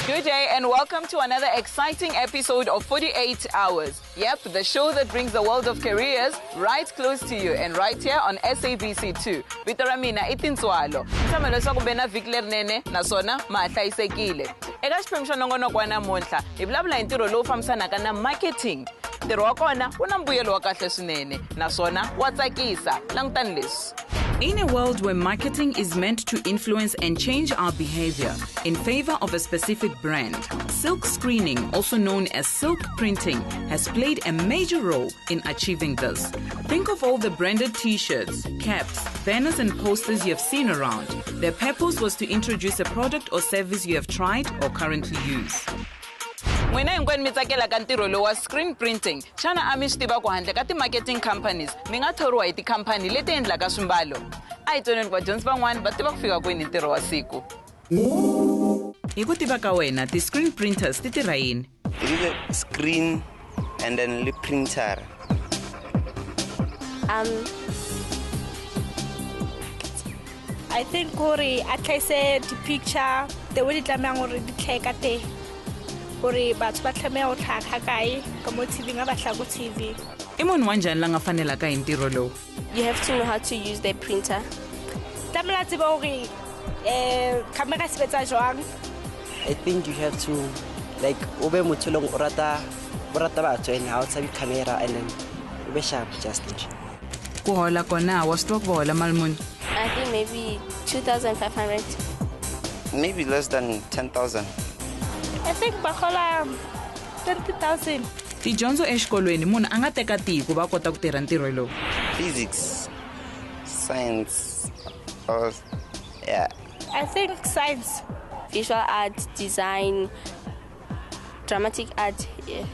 Good day and welcome to another exciting episode of 48 Hours. Yep, the show that brings the world of careers right close to you and right here on SABC2. Vito ra mina I Tintswalo. Nsamelo sa ku bena Vikler nene naswona ma hlayisekile. Eka xiphemu xa nongonoko wa namuntlha hi vulavula hi ntirho lowu fambisanaka na marketing. Ntirho wa kona wu na mbuyelo wa kahle swinene naswona wa tsakisa. Langutani leswi. In a world where marketing is meant to influence and change our behavior in favor of a specific brand, silk screening, also known as silk printing, has played a major role in achieving this. Think of all the branded t-shirts, caps, banners and posters you have seen around. Their purpose was to introduce a product or service you have tried or currently use. When I mi tsakela ka ntirho lowu wa screen printing, xana a mi swi tiva ku handle ka ti-marketing companies mi nga thoriwa hi tikhampani leti endlaka swimbalo? A hi tsoneni ku vadyondzi van'wana va tiva ku fika kwini ntirho wa siku. Hi ku tiva ka wena, ti-screen printers ti tirha yini? Screen and then lip printer. I think Kori, I said the picture, the way it already take a day. Kori, but tlameha o tlhaka kae ka mo TV nga batla go TV. I munhu wa njhani la nga fanela ka hi ntirho lowu? You have to know how to use the printer. Tlamela tseba hore camera sebetsa jwang. I think you have to like ube motho long o rata batho and how to camera and then ube sharp just. Ku hola kona wa stock hola malmuni? I think maybe 2,500. Maybe less than 10,000. I think bahola 20,000. Tidyondzo exikolweni munhu a nga teka tihi ku va kota ku tirha ntirho lowu? Physics, science, yeah. I think science, visual art, design, dramatic art. Yeah.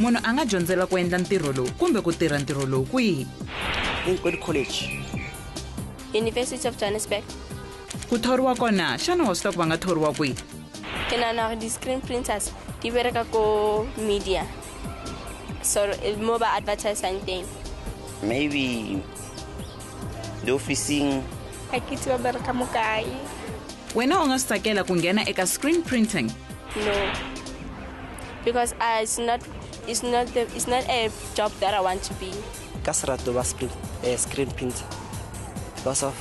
Munhu a nga dyondzela ku endla ntirho lowu kumbe ku tirha ntirho lowu kwihi? In good college. University of Johannesburg. Ku thoriwa kona, xana wa swi tiva ku va nga thoriwa kwihi? Ke nana di screen printers di bereka ko media. So mobile advertising thing. Maybe the officing. I kiti ba bereka mo kae. Wena u nga swi tsakela ku nghena eka screen printing? No. Because it's not a job that I want to be. Kasrato ba screen printer. Because of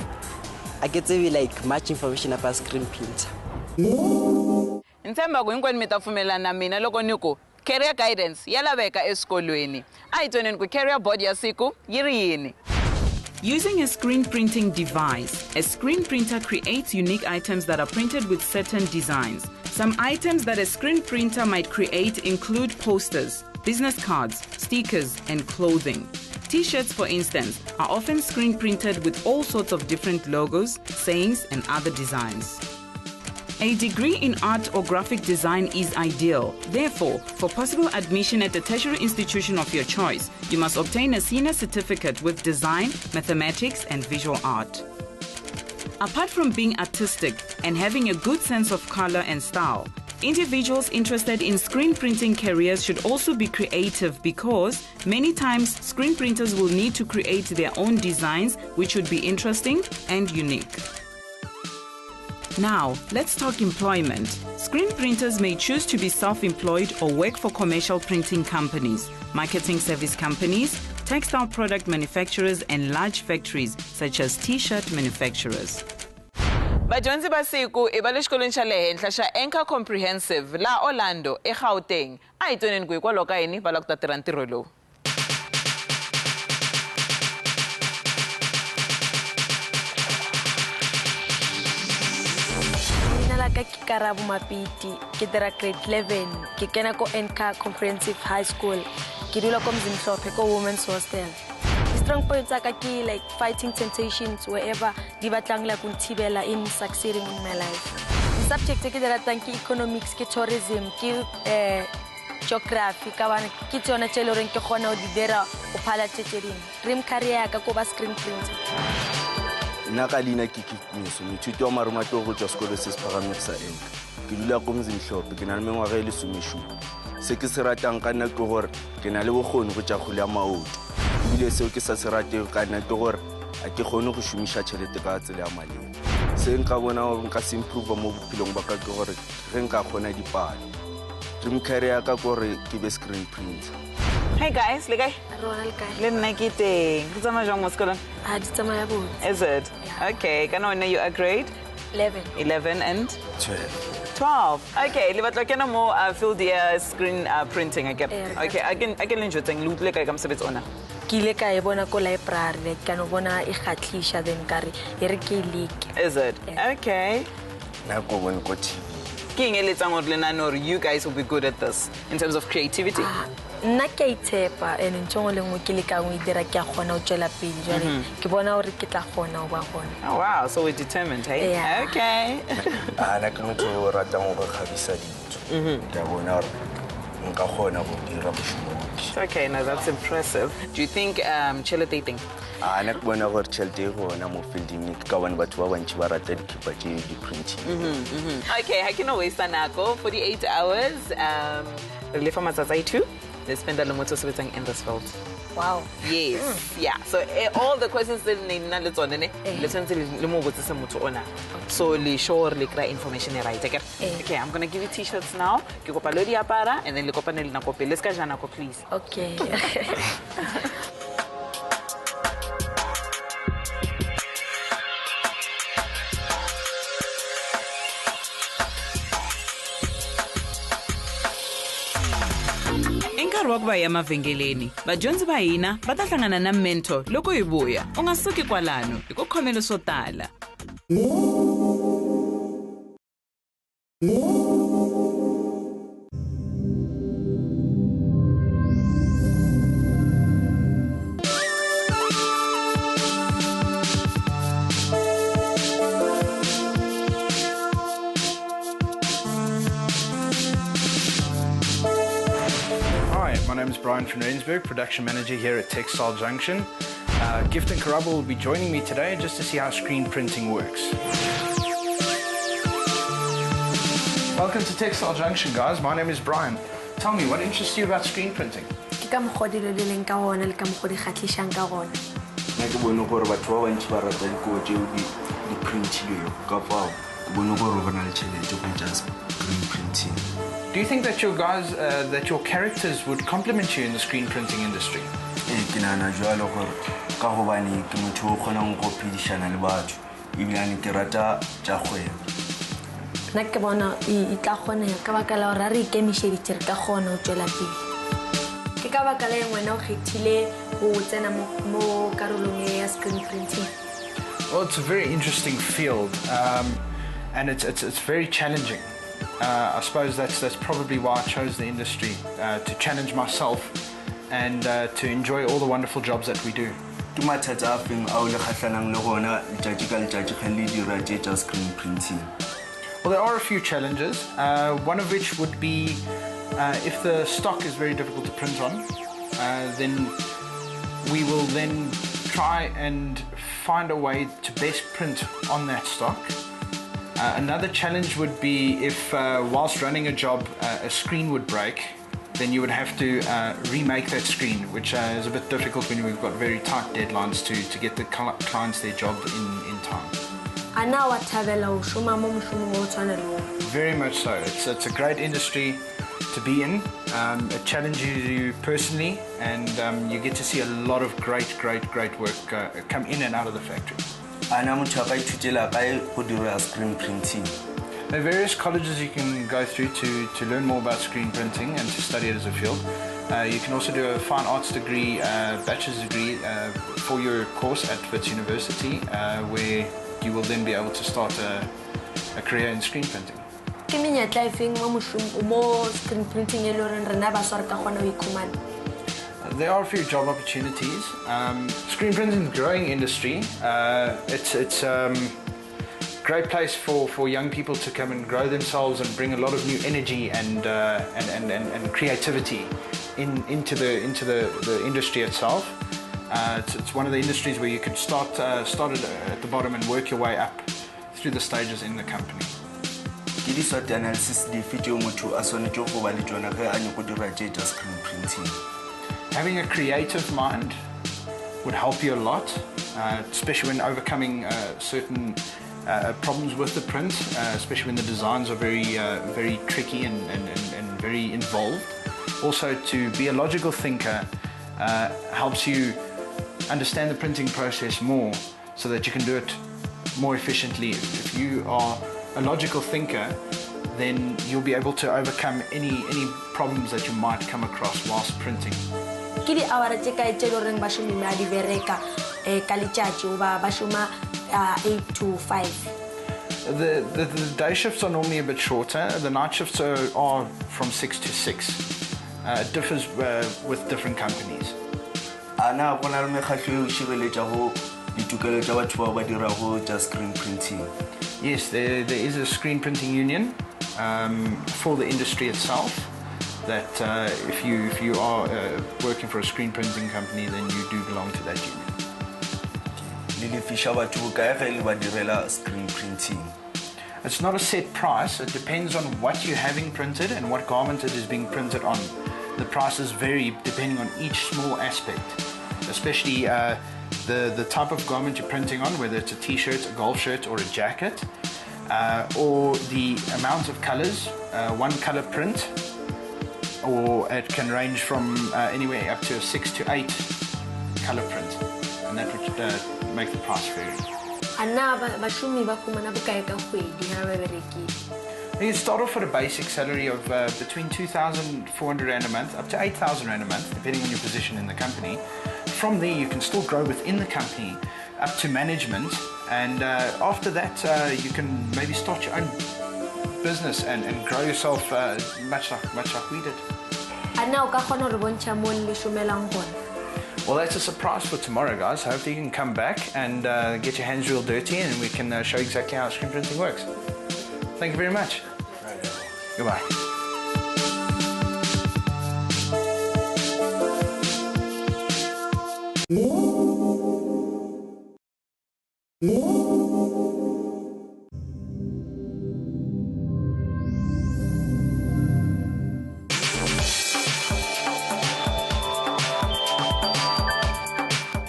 I get to be like much information about screen printer. Ntshemba ku hinkwenu mi ta pfumelana na mina loko ni ku career guidance ya laveka eswikolweni. A hi tsoneni ku career board ya siku yi ri yini? Using a screen printing device, a screen printer creates unique items that are printed with certain designs. Some items that a screen printer might create include posters, business cards, stickers, and clothing. T-shirts, for instance, are often screen printed with all sorts of different logos, sayings, and other designs. A degree in art or graphic design is ideal. Therefore, for possible admission at a tertiary institution of your choice, you must obtain a senior certificate with design, mathematics, and visual art. Apart from being artistic and having a good sense of color and style, individuals interested in screen printing careers should also be creative because many times screen printers will need to create their own designs which should be interesting and unique. Now, let's talk employment. Screen printers may choose to be self-employed or work for commercial printing companies, marketing service companies, textile product manufacturers, and large factories such as t-shirt manufacturers. Vadyondzi va siku I va le xikolweni xa le henhla xa Anchor Comprehensive la Orlando eGauteng. A hi twaneni ku hikwalaho ka yini va lava ku ta tirha ntirho lowu. Ka Karabo ke dira grade 11 ke kena ko Anchor Comprehensive High School ke dula ko Mzimhlophe ko Women's Hostel. strong points are like fighting temptations wherever di batlang la kuntibela in succeeding in my life. The subject ke dira tang ke economics, ke tourism, ke geography ka bana ke tsona tshelo reng ke gona o di dira o phala tsetseding. Dream career ka go ba screen printer. Nna ka lina ke kimeso moithuti wa marumato go tswa sekolo se se phagameng sa enka ke dula go Mzimhlophe ke na le mengwaga e le 17 se ke se ratang ka nna ke gore ke na le bokgoni go tja go le maoto ebile seo ke sa se rateng ka nna ke gore a ke kgone go shumisha tšhelete ka tsela ya maleng se nka bona gore nka se improve mo bophelong ba ka ke gore ge nka kgona dipalo dream career ka gore ke be screen printer. Hey guys, le guy. Ronald guy. Le nna ke teng. Ke tsama jang mo sekolong? Di tsamaya botse. Is it? Yeah. Okay, ka nona you are grade 11 and 12. Okay, le batla kena mo field ya screen printing I get. Okay, I can enjoy thing loot le ka msebetsi ona. Ke ile ka e bona ko library like kana bona e khatlisha then kare e re ke like. Is it? Yeah. Okay. Na go bona ko TV. Ke ngeletsang gore le nna or you guys will be good at this in terms of creativity. Nna ke itshepa and ntshong le ngwe ke le ka ngwe dira ke a gona o tswela pele jwale ke bona gore ke tla gona o ba gona. Oh wow, so we're determined, hey? Yeah. Okay. Ana ke motho o ratang go khabisa ditso. Ke bona gore nka gona go dira boshomo. Okay, now that's impressive. Do you think chela dating? Ana ke bona gore tšhelete go na mo fielding ke ka bona batho ba bantši ba rata dikipa tše di printing. Okay, I can always nako 48 hours. Re lefa matsatsi 2. They spend a lot of time in this field. Wow. Yes. Yeah. So all the questions that they na le tsone ne le tsentse le mo botsisa motho ona. So le sure le kry information right. Okay, I'm going to give you t-shirts now. Ke kopa lo di apara and then le kopane le nako pele. Let's ka jana ko please. Okay. Nkarhi wa ku va ya mavengeleni vadyondzi va hina va ta hlangana na mentor loko hi vuya u nga suki kwalano hi ku khomelo swo tala. My name is Brian from Rensburg, production manager here at Tintswalo Junction. Gift and Karabo will be joining me today just to see how screen printing works. Welcome to Tintswalo Junction, guys. My name is Brian. Tell me, what interests you about screen printing? Ke ka mogodi le leng ka gona le ka mogodi khatlishang ka gona. Nna ke bone gore batho ba bantši ba rata dikobo tšeo di printilwego ka fao ke bone gore go na le tšhelete go tša screen printing. Do you think that your guys, that your characters would complement you in the screen printing industry? Ke nahana jwalo gore ka gobane ke motho o kgonang go phedišana le batho ebilane ke rata tša kgwebo. Nna ke bona e tla kgonega ka baka la gore a re ikemišeditše re ka kgona go tswela pele. Ke ka baka la ngwana o kgethile go tsena mo karolong ya screen printing. Well, it's a very interesting field, and it's very challenging. I suppose that's probably why I chose the industry, to challenge myself and to enjoy all the wonderful jobs that we do. Ke mathata a feng ao le kgahlanang le gona letšatši ka letšatši ge le dira tše tša screen printing? Well, there are a few challenges, one of which would be if the stock is very difficult to print on, then we will then try and find a way to best print on that stock. Another challenge would be if whilst running a job a screen would break, then you would have to remake that screen, which is a bit difficult when we've got very tight deadlines to get the clients their job in time. Very much so. It's a great industry to be in. It challenges you personally, and you get to see a lot of great work come in and out of the factory. Ana motho a ka ithutela kae go dira screen printing? There are various colleges you can go through to learn more about screen printing and to study it as a field. You can also do a fine arts degree, bachelor's degree for your course at Wits University, where you will then be able to start a career in screen printing. Ke menyetla e feng mo screen printing e le rena ba swara ka gona o ikhumana? There are a few job opportunities. Screen printing is a growing industry. It's great place for young people to come and grow themselves and bring a lot of new energy and creativity into the industry itself. It's one of the industries where you could start at the bottom and work your way up through the stages in the company. Having a creative mind would help you a lot, especially when overcoming certain problems with the print, especially when the designs are very tricky and very involved. Also, to be a logical thinker helps you understand the printing process more so that you can do it more efficiently. If you are a logical thinker, then you'll be able to overcome any problems that you might come across whilst printing. Ke di hour tse kae tse loreng ba shumi ma di bereka ka letšatši ba shuma 8 to 5. The day shifts are normally a bit shorter. The night shifts are from 6 to 6. It differs with different companies. Ana bona le mekgatlo e shireletša go ditokelo tša batho ba ba dirago tša screen printing. Yes, there is a screen printing union for the industry itself. That if you are working for a screen printing company, then you do belong to that union. Screen printing. It's not a set price. It depends on what you're having printed and what garment it is being printed on. The prices vary depending on each small aspect, especially the type of garment you're printing on, whether it's a t-shirt, a golf shirt, or a jacket, or the amount of colors, one color print, or it can range from anywhere up to a 6 to 8 color print, and that would make the price vary. You start off with a basic salary of between 2,400 Rand a month up to 8,000 Rand a month, depending on your position in the company. From there, you can still grow within the company up to management, and after that, you can maybe start your own business and grow yourself much like we did. Well, that's a surprise for tomorrow, guys. Hopefully you can come back and get your hands real dirty, and we can show exactly how screen printing works. Thank you very much. Goodbye.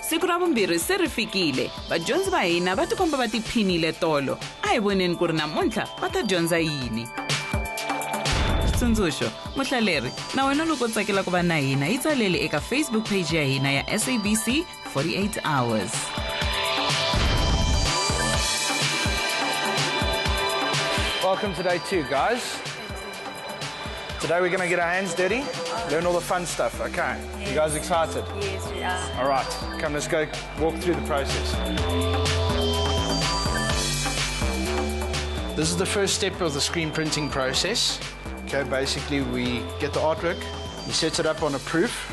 Siku ra vumbirhi se ri fikile. Vadyondzi va hina va tikomba va tiphinile tolo. A hi voneni ku ri namuntlha va ta dyondza yini. Xitsundzuxo, muhlaleri, na wena loko tsakela ku va na hina yi tsalele eka Facebook page ya hina ya SABC 48 Hours. Welcome to day 2, guys. Today we're going to get our hands dirty, learn all the fun stuff, okay? Yes. You guys excited? Yes, we are. All right, come, let's go walk through the process. This is the first step of the screen printing process. Okay, basically we get the artwork, we set it up on a proof,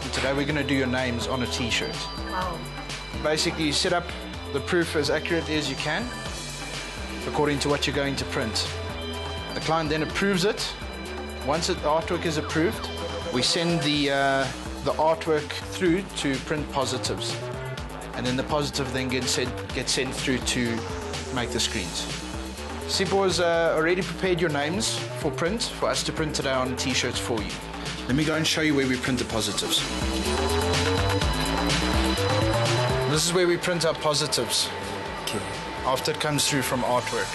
and today we're going to do your names on a t-shirt. Wow. Basically you set up the proof as accurately as you can, according to what you're going to print. The client then approves it. Once the artwork is approved, we send the artwork through to print positives, and then the positive then gets sent through to make the screens. Sipo has already prepared your names for print, for us to print today on t-shirts for you. Let me go and show you where we print the positives. This is where we print our positives. Okay. After it comes through from artwork.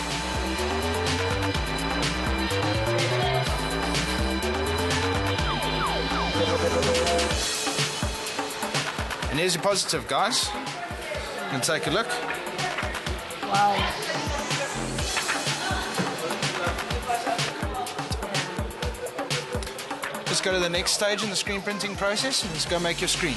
And here's your positive, guys. You can take a look. Wow. Let's go to the next stage in the screen printing process and let's go make your screen.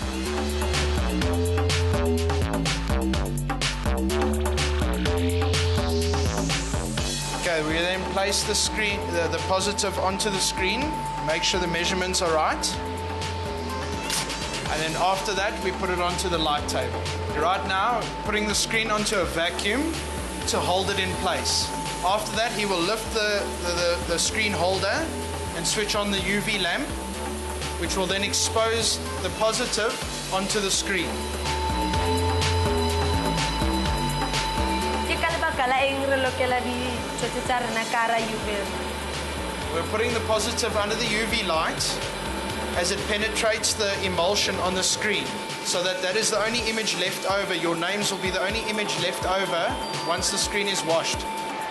Okay, we then place the screen, the positive onto the screen. Make sure the measurements are right. And then after that, we put it onto the light table. Right now, putting the screen onto a vacuum to hold it in place. After that, he will lift the screen holder and switch on the UV lamp, which will then expose the positive onto the screen. We're putting the positive under the UV light as it penetrates the emulsion on the screen, so that is the only image left over. Your names will be the only image left over once the screen is washed.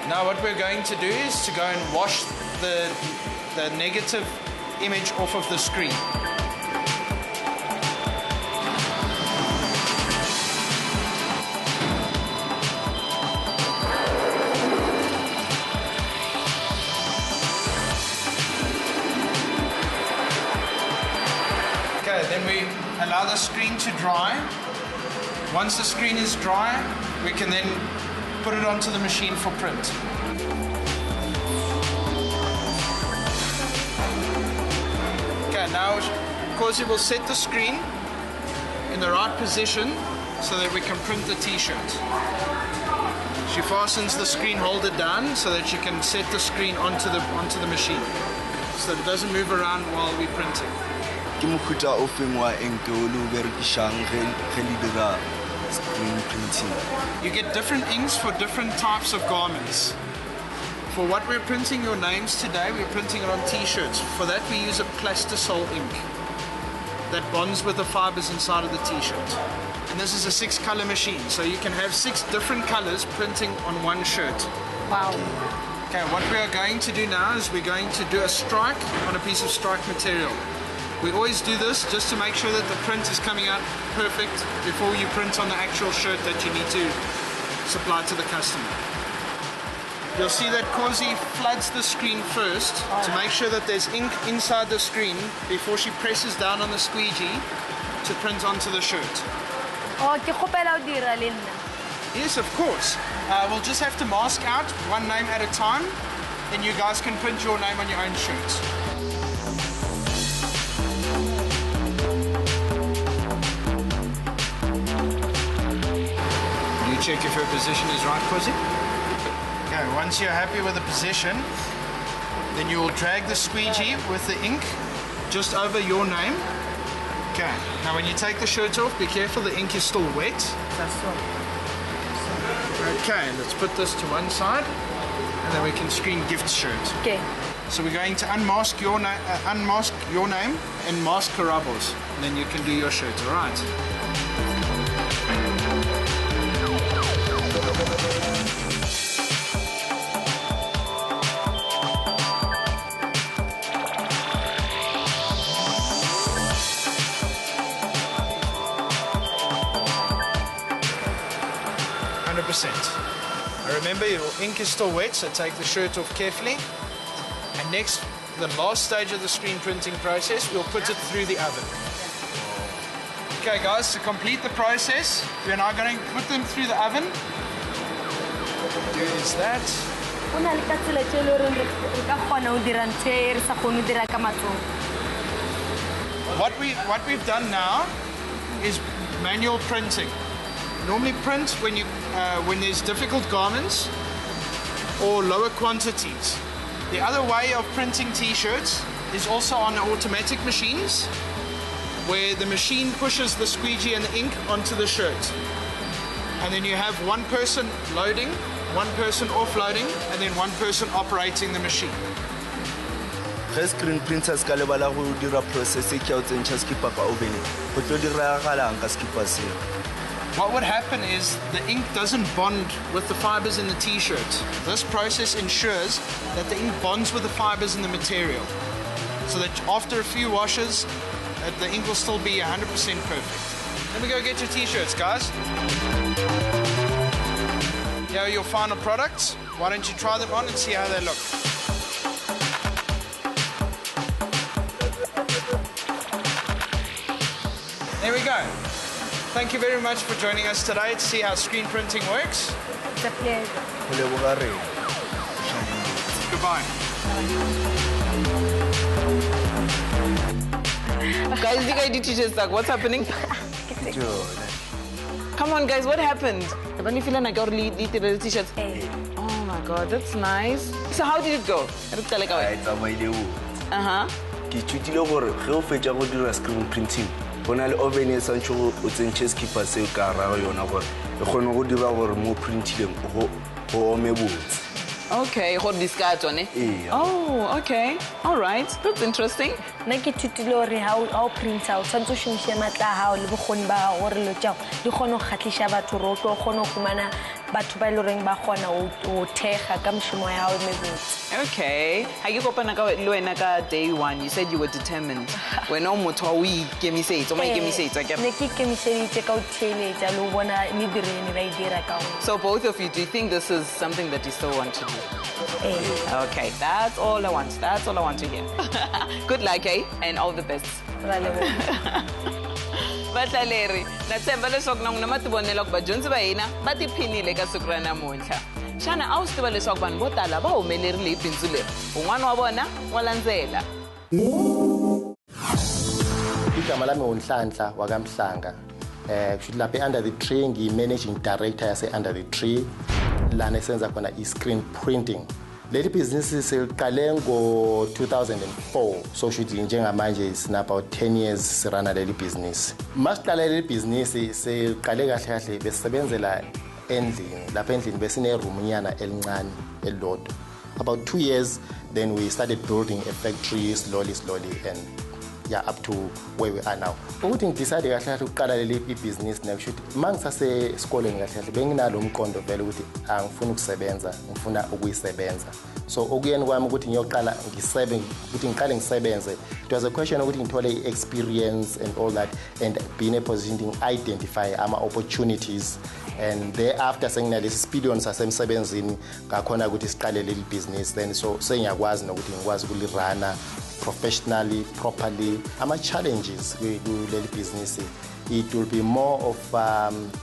Now what we're going to do is to go and wash the negative image off of the screen. Okay, then we allow the screen to dry. Once the screen is dry, we can then put it onto the machine for print. Okay, now of course it will set the screen in the right position so that we can print the t-shirt. She fastens the screen holder down so that she can set the screen onto the machine, so that it doesn't move around while we're printing. Screen printing. You get different inks for different types of garments. For what we're printing your names today, we're printing it on t-shirts. For that we use a plastisol ink that bonds with the fibers inside of the t-shirt. And this is a 6-color machine, so you can have 6 different colors printing on one shirt. Wow. Okay, what we are going to do now is we're going to do a strike on a piece of strike material. We always do this just to make sure that the print is coming out perfect before you print on the actual shirt that you need to supply to the customer. You'll see that Kosi floods the screen first to make sure that there's ink inside the screen before she presses down on the squeegee to print onto the shirt. Oh, ke kgopela o dira le nna. Yes, of course. We'll just have to mask out one name at a time, then you guys can print your name on your own shirts. Check if her position is right, Kosi. Okay, once you're happy with the position, then you will drag the squeegee with the ink just over your name. Okay, now when you take the shirt off, be careful, the ink is still wet. Okay, let's put this to one side, and then we can screen Gift's shirt. Okay. So we're going to unmask your name and mask Karabo's, and then you can do your shirt, all right? 100%. Remember, your ink is still wet, so take the shirt off carefully. And next, the last stage of the screen printing process, we'll put it through the oven. Okay guys, to complete the process, we're now going to put them through the oven. Do is that. What we've done now is manual printing. Normally print when there's difficult garments or lower quantities. The other way of printing t-shirts is also on the automatic machines, where the machine pushes the squeegee and the ink onto the shirt. And then you have one person loading, one person offloading, and then one person operating the machine. Screen printers ka lebala go dira process e ke o tsentšha skipper ka oven go tlo diragalang ka skipper se. What would happen is the ink doesn't bond with the fibers in the t-shirt. This process ensures that the ink bonds with the fibers in the material, so that after a few washes, the ink will still be 100% perfect. Let me go get your t-shirts, guys. Here are your final products. Why don't you try them on and see how they look. There we go. Thank you very much for joining us today to see how screen printing works. It's a pleasure. Goodbye. Guys, you guys teachers stuck. What's happening? Come on, guys, what happened? When you feel like I lead the t-shirts. Oh my God, that's nice. So how did it go? It's a way. Ke chutile gore ge o fetsa go dira screen printing bona le oven e santse go tsentse skipper se ka ra yona gore e kgone go dira gore mo printileng go ome botse. Okay, go discard on it. Oh, okay. All right. That's interesting. Nna ke thutile gore how print out tshwantse o shumise matla a gago le bokgoni ba gago gore lo tjao di kgone go kgatlhisha batho ro tlo kgone go fumana batho ba ile reng ba kgona o thega ka moshomo ya gago mebotse. Okay. Ha ke kopana ka le wena ka day 1 you said you were determined. Wena o motho wa o ikemisetsa, o ma ikemisetsa ke. Ne ke ikemiseditse ka o theletsa le bona le direne ba dira ka o. So both of you, do you think this is something that you still want to do? Okay, that's all I want. That's all I want to hear. Good luck, eh? And all the best. Batlaleri, natsemba leswaku na n'wina ma tivonela ku vadyondzi va hina va tiphinile ka siku ra namuntlha. Xana a wu swi tiva leswaku vanhu vo tala va humelerile hi bindzu leri? Un'wana wa vona wa landzela. Igama lami uNhlanhla wakamhlanga. Kushuthi lapha Under the Tree ngiyi-managing director yase Under the Tree lana esenza khona i-screen printing. Leli business seliqale ngo-2004 so shuthi njengamanje sina about 10 years sirana leli business. Masiqala leli business seliqale kahle kahle besebenzela endlini lapha endlini besine room nyana elincane elilodwa. About 2 years then we started building a factory slowly and up to where we are now. Ukuthi ngidecide kahle kahle ukuqala leli business nakushuthi mangisase esikoleni kahle kahle benginalo umqondo vele ukuthi angifuni ukusebenza ngifuna ukuyisebenza. So okuyeni kwami ukuthi ngiyoqala ngiqale ngisebenze. It was a question ukuthi ngithole experience and all that and be in a position to identify ama opportunities and thereafter senginalesi speedon sasemsebenzini ngakhona ukuthi siqale leli business then so sengiyakwazi nokuthi ngikwazi ukulirana professionally, properly. Ama challenges with the business, it will be more of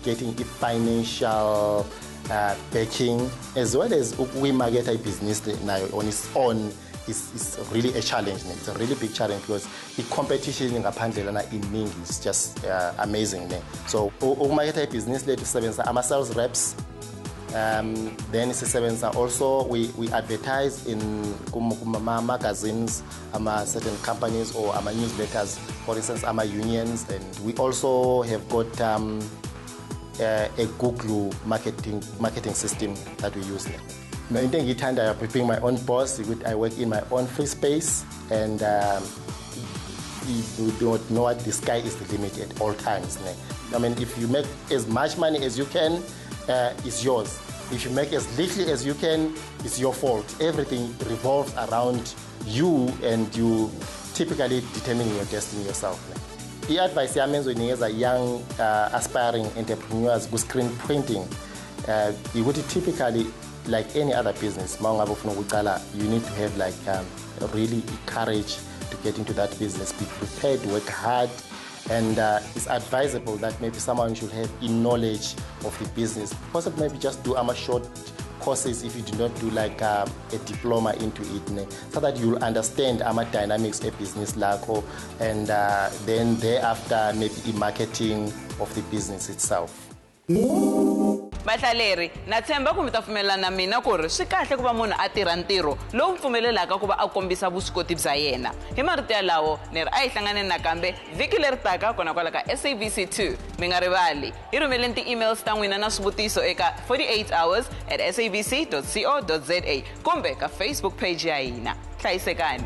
getting a financial backing as well as we market a business now on its own is really a challenge. It's a really big challenge because the competition in ngaphandle in is just amazing. So market a business let to seven sales reps. Then also we advertise in magazines, certain companies or newsletters, for instance, unions, and we also have got a Google marketing system that we use. I think I'm being my own boss. I work in my own free space, and you don't know what the sky is the limit at all times. I mean, if you make as much money as you can, it's yours. If you make as little as you can, it's your fault. Everything revolves around you and you typically determining your destiny yourself. The advice I mean as a young aspiring entrepreneurs who screen printing, you would typically, like any other business, you need to have like really courage to get into that business, be prepared, work hard, and it's advisable that maybe someone should have a knowledge of the business. Possibly maybe just do short courses if you do not do like a diploma into it, so that you'll understand dynamics of business lako, and then thereafter maybe the marketing of the business itself. Batlaleri, natshemba ku mi ta pfumelana na mina ku ri swi kahle ku va munhu a tirha ntirho lowu pfumelelaka ku va a kombisa vuswikoti bya yena. Hi marito yalawo ni ri a hi hlanganeni nakambe vhiki leri taka kona kwala ka SABC 2. Mi nga rivali hi rhumeleni ti-emails ta n'wina na swivutiso eka 48hours@sabc.co.za kumbe ka Facebook page ya hina. Hlayisekani.